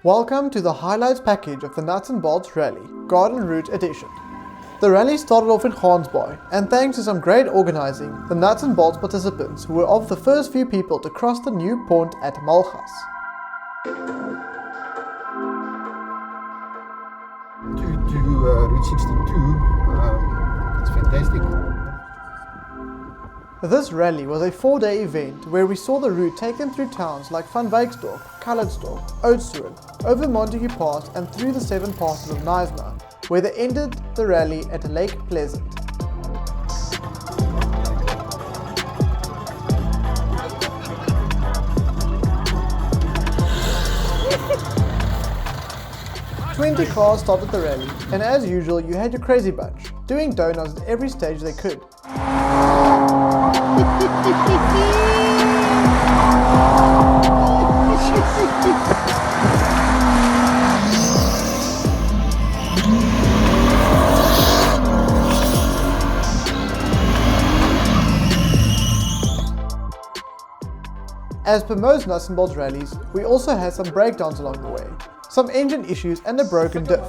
Welcome to the highlights package of the Nuts and Bolts Rally, Garden Route Edition. The rally started off in Gansbaai, and thanks to some great organising, the Nuts and Bolts participants were of the first few people to cross the new pond at Malgas. To Route 62, it's fantastic. This rally was a 4-day event where we saw the route taken through towns like Van Wyksdorp, Calitzdorp, Oudtshoorn, over Montague Pass and through the 7 passes of Knysna, where they ended the rally at Lake Pleasant. "20 cars started the rally, and as usual you had your crazy bunch, doing donuts at every stage they could. As per most Nuts and Bolts rallies, we also had some breakdowns along the way, some engine issues and a broken diff,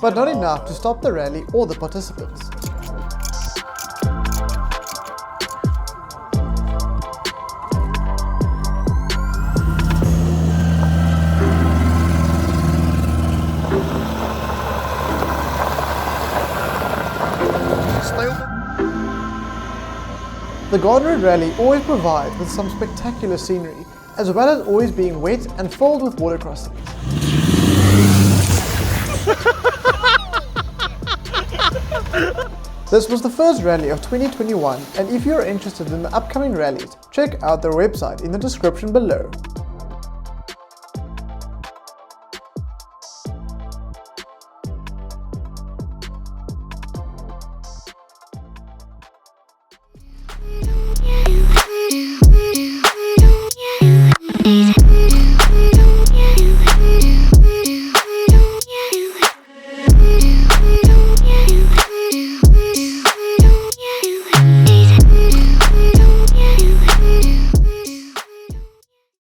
but not enough to stop the rally or the participants. The Garden Route Rally always provides with some spectacular scenery, as well as always being wet and filled with water crossings. This was the first rally of 2021, and if you are interested in the upcoming rallies, check out their website in the description below. Yeah.